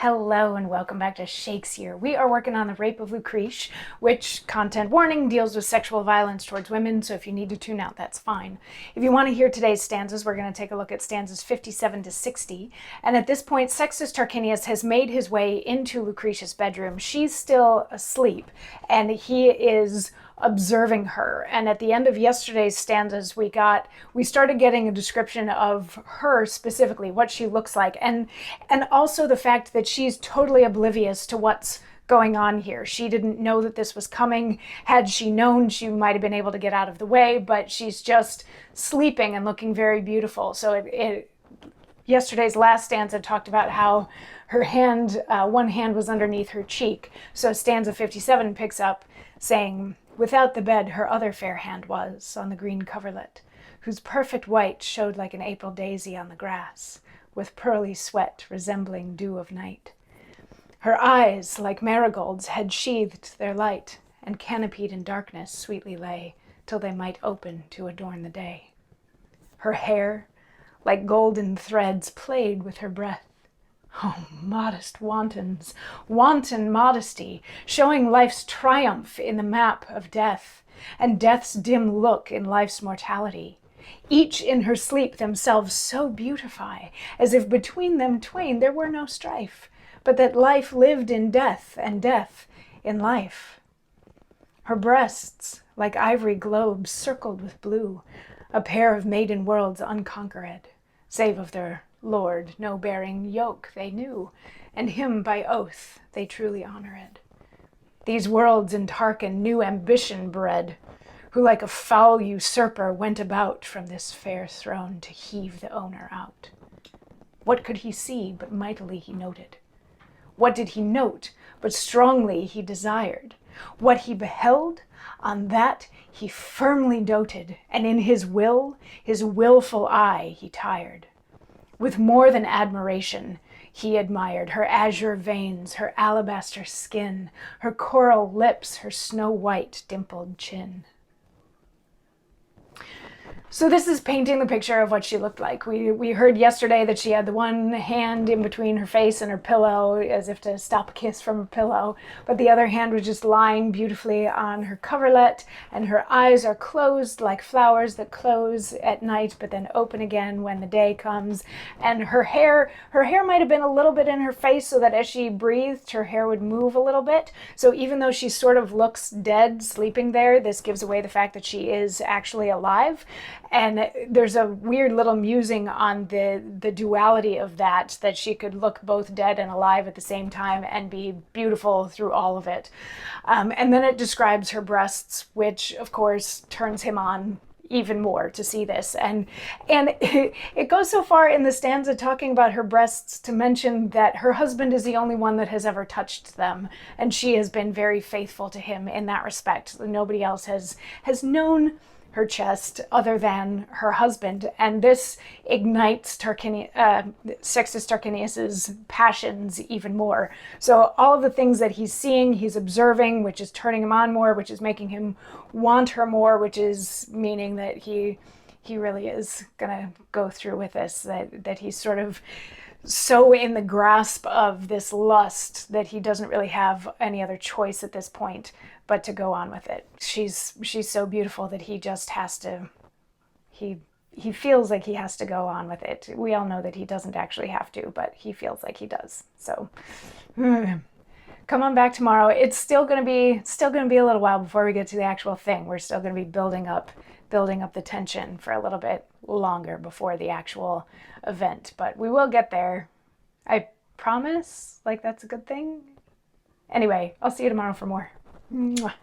Hello and welcome back to Shakesyear. We are working on The Rape of Lucrece, which, content warning, deals with sexual violence towards women, so if you need to tune out, that's fine. If you want to hear today's stanzas, we're going to take a look at stanzas 57 to 60. And at this point, Sextus Tarquinius has made his way into Lucrece's bedroom. She's still asleep, and he is observing her. And at the end of yesterday's stanzas, we started getting a description of her specifically, what she looks like, and also the fact that she's totally oblivious to what's going on here. She didn't know that this was coming. Had she known, she might have been able to get out of the way, but she's just sleeping and looking very beautiful. So yesterday's last stanza talked about how her hand, one hand was underneath her cheek. So stanza 57 picks up saying, "Without the bed her other fair hand was, on the green coverlet, whose perfect white showed like an April daisy on the grass, with pearly sweat resembling dew of night. Her eyes, like marigolds, had sheathed their light, and canopied in darkness sweetly lay, till they might open to adorn the day. Her hair, like golden threads, played with her breath. Oh, modest wantons, wanton modesty, showing life's triumph in the map of death, and death's dim look in life's mortality. Each in her sleep themselves so beautify, as if between them twain there were no strife, but that life lived in death, and death in life. Her breasts, like ivory globes circled with blue, a pair of maiden worlds unconquered, save of their Lord no bearing yoke they knew, and him by oath they truly honored. These worlds in Tarquin new ambition bred, who like a foul usurper went about from this fair throne to heave the owner out. What could he see but mightily he noted? What did he note but strongly he desired? What he beheld, on that he firmly doted, and in his will, his willful eye he tired. With more than admiration, he admired her azure veins, her alabaster skin, her coral lips, her snow-white dimpled chin." So this is painting the picture of what she looked like. We heard yesterday that she had the one hand in between her face and her pillow, as if to stop a kiss from her pillow, but the other hand was just lying beautifully on her coverlet, and her eyes are closed like flowers that close at night but then open again when the day comes. And her hair might have been a little bit in her face, so that as she breathed, her hair would move a little bit. So even though she sort of looks dead sleeping there, this gives away the fact that she is actually alive. And there's a weird little musing on the duality of that she could look both dead and alive at the same time and be beautiful through all of it. And then it describes her breasts, which of course turns him on even more to see this. And it goes so far in the stanza talking about her breasts to mention that her husband is the only one that has ever touched them, and she has been very faithful to him in that respect. Nobody else has known her chest other than her husband, and this ignites Sextus Tarquinius's passions even more. So all of the things that he's seeing, he's observing, which is turning him on more, which is making him want her more, which is meaning that he really is gonna go through with this, that he's sort of so in the grasp of this lust that he doesn't really have any other choice at this point but to go on with it. She's so beautiful that he just has to, he feels like he has to go on with it. We all know that he doesn't actually have to, but he feels like he does. So come on back tomorrow. It's still gonna be a little while before we get to the actual thing. We're still gonna be building up the tension for a little bit longer before the actual event, but we will get there. I promise. Like, that's a good thing. Anyway, I'll see you tomorrow for more. Mwah.